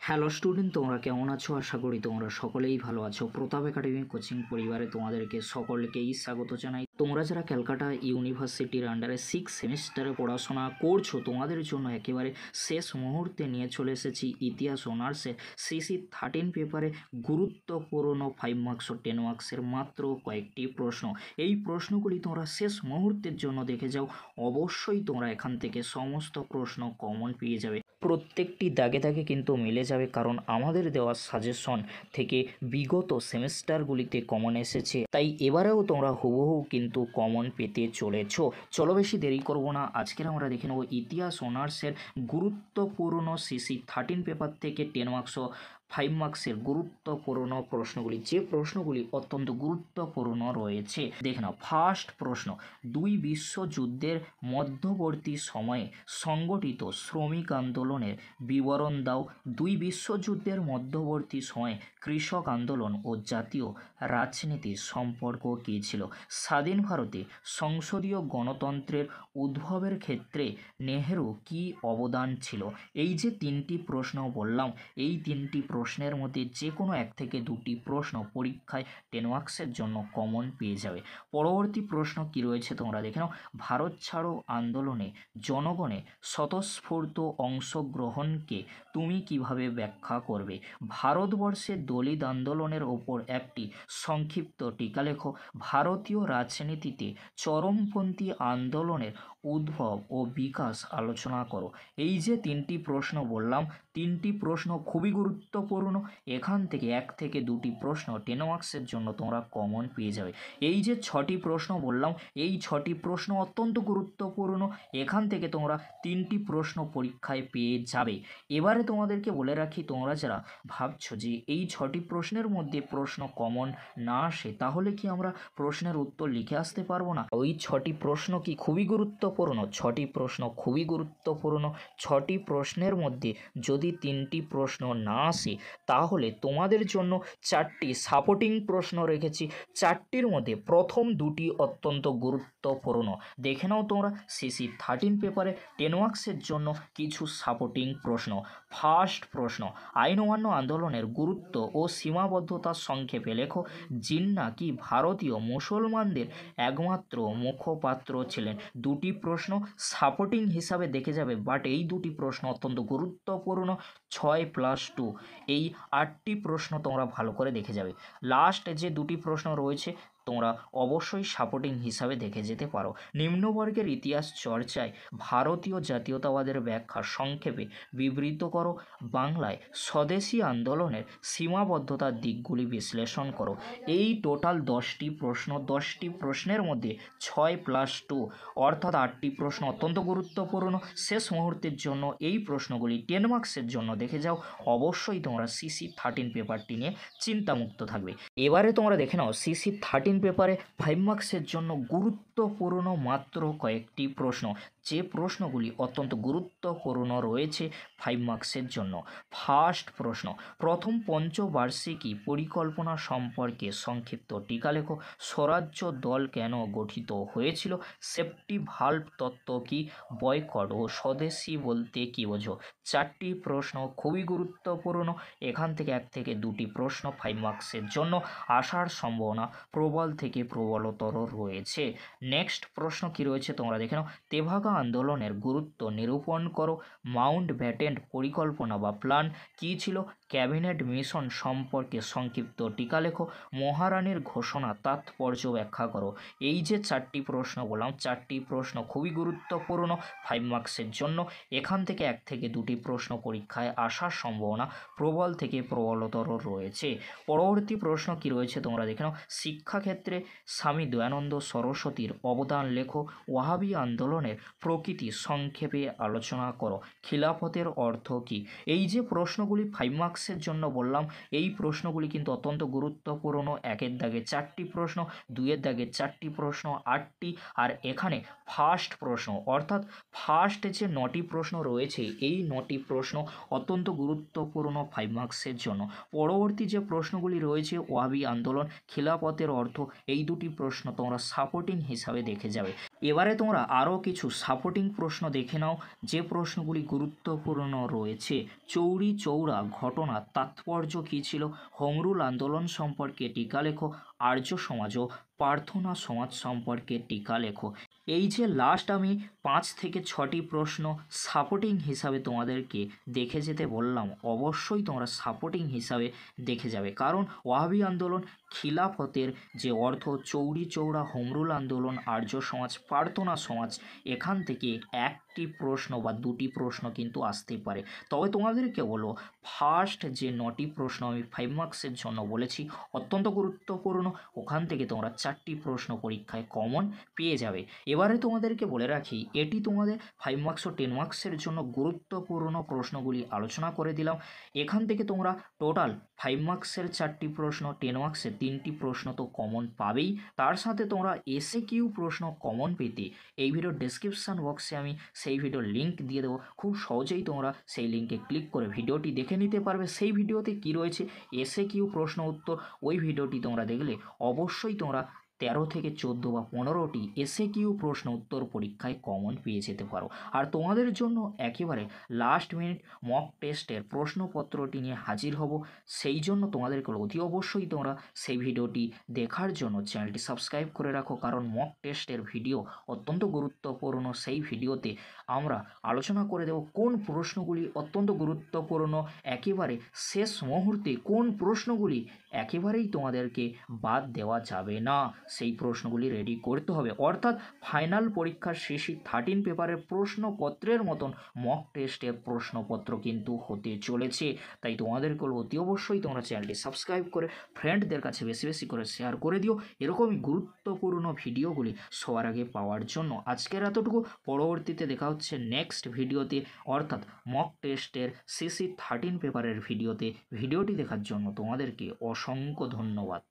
Hello student, তোমরা কেমন আছো? আশা করি তোমরা সকলেই ভালো আছো। প্রতাপ একাডেমি কোচিং পরিবারে তোমাদেরকে সকলকেই স্বাগত জানাই। তোমরা যারা ক্যালকাটা ইউনিভার্সিটির আন্ডারে 6 সেমিস্টারে পড়াশোনা করছো, তোমাদের জন্য একেবারে শেষ মুহূর্তে নিয়ে চলে এসেছি ইতিহাস অনার্সের CC13 পেপারে গুরুত্বপূর্ণ 5 মার্কস ও 10 মার্কসের মাত্র কয়েকটি প্রশ্ন। এই প্রশ্নগুলি তোমরা শেষ মুহূর্তের জন্য দেখে যাও, অবশ্যই তোমরা এখান থেকে সমস্ত প্রশ্ন কমন পেয়ে যাবে। প্রত্যেকটি দাগে দাগে কিন্তু মিলে যাবে, কারণ আমাদের দেওয়া সাজেশন থেকে বিগত সেমিস্টারগুলিতে কমন এসেছে, তাই এবারেও তোমরা হুবহু কিন্তু কমন পেতে চলেছো। চলো বেশি দেরি করব না, আজকের আমরা দেখে নেব ইতিহাস অনার্সের গুরুত্বপূর্ণ CC13 পেপার থেকে 10 মার্কস ও 5 মার্কসের গুরুত্বপূর্ণ প্রশ্নগুলি, যে প্রশ্নগুলি অত্যন্ত গুরুত্বপূর্ণ রয়েছে। দেখে নাও, ফার্স্ট প্রশ্ন, দুই বিশ্বযুদ্ধের মধ্যবর্তী সময়ে সংগঠিত শ্রমিক আন্দোলনের বিবরণ দাও। দুই বিশ্বযুদ্ধের মধ্যবর্তী সময়ে কৃষক আন্দোলন ও জাতীয় রাজনীতির সম্পর্ক কী ছিল? স্বাধীন ভারতে সংসদীয় গণতন্ত্রের উদ্ভবের ক্ষেত্রে নেহেরু কী অবদান ছিল? এই যে তিনটি প্রশ্ন বললাম, এই তিনটি প্রশ্নের মধ্যে যে কোনো এক থেকে দুটি প্রশ্ন পরীক্ষায় 10 মার্কসের জন্য কমন পেয়ে যাবে। পরবর্তী প্রশ্ন কি রয়েছে তোমরা দেখে নাও, ভারত ছাড়ো আন্দোলনে জনগণের স্বতঃস্ফূর্ত অংশগ্রহণকে তুমি কিভাবে ব্যাখ্যা করবে? ভারতবর্ষের দলিত আন্দোলনের ওপর একটি সংক্ষিপ্ত টিকা লেখো। ভারতীয় রাজনীতিতে চরমপন্থী আন্দোলনের উদ্ভব ও বিকাশ আলোচনা করো। এই যে তিনটি প্রশ্ন বললাম, তিনটি প্রশ্ন খুবই গুরুত্বপূর্ণ। এখান থেকে এক থেকে দুটি প্রশ্ন 10 মার্কসের জন্য তোমরা কমন পেয়ে যাবে। এই যে 6টি প্রশ্ন বললাম, এই 6টি প্রশ্ন অত্যন্ত গুরুত্বপূর্ণ। এখান থেকে তোমরা 3টি প্রশ্ন পরীক্ষায় পেয়ে যাবে। এবারে তোমাদেরকে বলে রাখি, তোমরা যারা ভাবছো যে এই 6টি প্রশ্নের মধ্যে প্রশ্ন কমন না আসে, তাহলে কি আমরা প্রশ্নের উত্তর লিখে আসতে পারবো না? ওই 6টি প্রশ্ন কি খুবই গুরুত্বপূর্ণ? 6টি প্রশ্ন খুবই গুরুত্বপূর্ণ। 6টি প্রশ্নের মধ্যে যদি 3টি প্রশ্ন না আসে, তাহলে তোমাদের জন্য 4টি সাপোর্টিং প্রশ্ন রেখেছি। 4টির মধ্যে প্রথম দুটি অত্যন্ত গুরুত্বপূর্ণ। দেখে নাও তোমরা CC13 পেপারে 10 মার্কসের জন্য কিছু সাপোর্টিং প্রশ্ন। ফার্স্ট প্রশ্ন, আইন অমান্য আন্দোলনের গুরুত্ব ও সীমাবদ্ধতা সংক্ষেপে লেখো। জিন্নাহ কি ভারতীয় মুসলমানদের একমাত্র মুখপাত্র ছিলেন? দুটি প্রশ্ন সাপোর্টিং হিসাবে দেখে যাবে, বাট এই দুটি প্রশ্ন অত্যন্ত গুরুত্বপূর্ণ। 6+2, এই 8টি প্রশ্ন তোমরা ভালো করে দেখে যাবে। লাস্ট যে দুটি প্রশ্ন রয়েছে তোমরা অবশ্যই সাপোর্টিং হিসাবে দেখে যেতে পারো। নিম্নবর্গের ইতিহাস চর্চায় ভারতীয় জাতীয়তাবাদের ব্যাখ্যা সংক্ষেপে বিবৃত করো। বাংলায় স্বদেশী আন্দোলনের সীমাবদ্ধতার দিকগুলি বিশ্লেষণ করো। এই টোটাল 10টি প্রশ্ন, 10টি প্রশ্নের মধ্যে 6+2 অর্থাৎ 8টি প্রশ্ন অত্যন্ত গুরুত্বপূর্ণ। শেষ মুহূর্তের জন্য এই প্রশ্নগুলি 10 মার্কসের জন্য দেখে যাও, অবশ্যই তোমরা CC13 পেপারটি নিয়ে চিন্তামুক্ত থাকবে। এবারে তোমরা দেখে নাও CC13 পেপারে 5 মার্কসের জন্য গুরুত্বপূর্ণ মাত্র কয়েকটি প্রশ্ন, যে প্রশ্নগুলি অত্যন্ত গুরুত্বপূর্ণ রয়েছে 5 মার্কসের জন্য। ফার্স্ট প্রশ্ন, প্রথম পঞ্চবার্ষিকী পরিকল্পনা সম্পর্কে সংক্ষিপ্ত টিকা লেখো। স্বরাজ্য দল কেন গঠিত হয়েছিল? সেফটি ভালভ তত্ত্ব কি? বয়কট ও স্বদেশী বলতে কী বোঝো? 4টি প্রশ্ন খুবই গুরুত্বপূর্ণ। এখান থেকে এক থেকে দুটি প্রশ্ন 5 মার্কসের জন্য আসার সম্ভাবনা প্রবল থেকে প্রবলতর রয়েছে। নেক্সট প্রশ্ন কি রয়েছে তোমরা দেখে নাও, তেভাগা আন্দোলনের গুরুত্ব নিরূপণ করো। মাউন্ট ব্যাটেন পরিকল্পনা বা প্ল্যান কী ছিল? ক্যাবিনেট মিশন সম্পর্কে সংক্ষিপ্ত টিকা লেখো। মহারানীর ঘোষণা তাৎপর্য ব্যাখ্যা করো। এই যে 4টি প্রশ্ন বললাম, 4টি প্রশ্ন খুবই গুরুত্বপূর্ণ 5 মার্কসের জন্য। এখান থেকে এক থেকে দুটি প্রশ্ন পরীক্ষায় আসার সম্ভাবনা প্রবল থেকে প্রবলতর রয়েছে। পরবর্তী প্রশ্ন কি রয়েছে তোমরা দেখে নাও, শিক্ষাক্ষেত্রে স্বামী দয়ানন্দ সরস্বতীর অবদান লেখো। ওয়াহাবি আন্দোলনের প্রকৃতি সংক্ষেপে আলোচনা করো। খিলাফতের অর্থ কী? এই যে প্রশ্নগুলি 5 মার্কসের জন্য বললাম, এই প্রশ্নগুলি কিন্তু অত্যন্ত গুরুত্বপূর্ণ। 1-এর দাগে 4টি প্রশ্ন, 2-এর দাগে 4টি প্রশ্ন, 8টি, আর এখানে ফার্স্ট প্রশ্ন, অর্থাৎ ফার্স্ট যে 9টি প্রশ্ন রয়েছে, এই 9টি প্রশ্ন অত্যন্ত গুরুত্বপূর্ণ 5 মার্কসের জন্য। পরবর্তী যে প্রশ্নগুলি রয়েছে, ওয়াহাবি আন্দোলন, খিলাফতের অর্থ, এই দুটি প্রশ্ন তোমরা সাপোর্টিং হিসাবে দেখে যাবে। এবারে তোমরা আরও কিছু সাপোর্টিং প্রশ্ন দেখে নাও, যে প্রশ্নগুলি গুরুত্বপূর্ণ রয়েছে। চৌরি চৌরা ঘটনার তাৎপর্য কী ছিল, হোম রুল আন্দোলন সম্পর্কে টিকা লেখো, আর্য সমাজ ও প্রার্থনা সমাজ সম্পর্কে টিকা লেখো। এই যে লাস্ট আমি 5 থেকে 6টি প্রশ্ন সাপোর্টিং হিসাবে তোমাদেরকে দেখে যেতে বললাম, অবশ্যই তোমরা সাপোর্টিং হিসাবে দেখে যাবে, কারণ ওয়াহাবি আন্দোলন, খিলাফতের যে অর্থ, চৌরি চৌরা, হোমরুল আন্দোলন, আর্য সমাজ, প্রার্থনা সমাজ, এখান থেকে একটি প্রশ্ন বা দুটি প্রশ্ন কিন্তু আসতে পারে। তবে তোমাদেরকে বলো, ফার্স্ট যে 9টি প্রশ্ন আমি 5 মার্কসের জন্য বলেছি অত্যন্ত গুরুত্বপূর্ণ, ওখান থেকে তোমরা 4টি প্রশ্ন পরীক্ষায় কমন পেয়ে যাবে। এবারে তোমাদেরকে বলে রাখি, এটি তোমাদের 5 মার্কস ও 10 মার্কসের জন্য গুরুত্বপূর্ণ প্রশ্নগুলি আলোচনা করে দিলাম। এখান থেকে তোমরা টোটাল 5 মার্কসের 4টি প্রশ্ন, 10 মার্কসের 3টি প্রশ্ন তো কমন পাবেই, তার সাথে তোমরা এসএকিউ প্রশ্ন কমন পেতে এই ভিডিওর ডেসক্রিপশান বক্সে আমি সেই ভিডিওর লিঙ্ক দিয়ে দেবো, খুব সহজেই তোমরা সেই লিঙ্কে ক্লিক করে ভিডিওটি দেখে নিতে পারবে। সেই ভিডিওতে কি রয়েছে এসএকিউ প্রশ্ন উত্তর, ওই ভিডিওটি তোমরা দেখলে অবশ্যই তোমরা 13 থেকে 14 বা 15টি এসএকিউ প্রশ্ন উত্তর পরীক্ষায় কমন পেয়ে যেতে পারো। আর তোমাদের জন্য একেবারে লাস্ট মিনিট মক টেস্টের প্রশ্নপত্রটি নিয়ে হাজির হব, সেই জন্য তোমাদেরকে অতি অবশ্যই তোমরা সেই ভিডিওটি দেখার জন্য চ্যানেলটি সাবস্ক্রাইব করে রাখো, কারণ মক টেস্টের ভিডিও অত্যন্ত গুরুত্বপূর্ণ। সেই ভিডিওতে আমরা আলোচনা করে দেব কোন প্রশ্নগুলি অত্যন্ত গুরুত্বপূর্ণ, একেবারে শেষ মুহূর্তে কোন প্রশ্নগুলি একেবারেই তোমাদেরকে বাদ দেওয়া যাবে না, সেই প্রশ্নগুলি রেডি করতে হবে। অর্থাৎ ফাইনাল পরীক্ষার সিসি 13 পেপারের প্রশ্নপত্রের মতন মক টেস্টের প্রশ্নপত্র কিন্তু হতে চলেছে। তাই তোমাদেরকে অতি অবশ্যই তোমরা চ্যানেলটি সাবস্ক্রাইব করে ফ্রেন্ডদের কাছে বেশি বেশি করে শেয়ার করে দিও, এরকমই গুরুত্বপূর্ণ ভিডিওগুলি সবার আগে পাওয়ার জন্য। আজকের এতটুকু, পরবর্তীতে দেখা হচ্ছে নেক্সট ভিডিওতে, অর্থাৎ মক টেস্টের সিসি 13 পেপারের ভিডিওতে। ভিডিওটি দেখার জন্য তোমাদেরকে অসংখ্য ধন্যবাদ।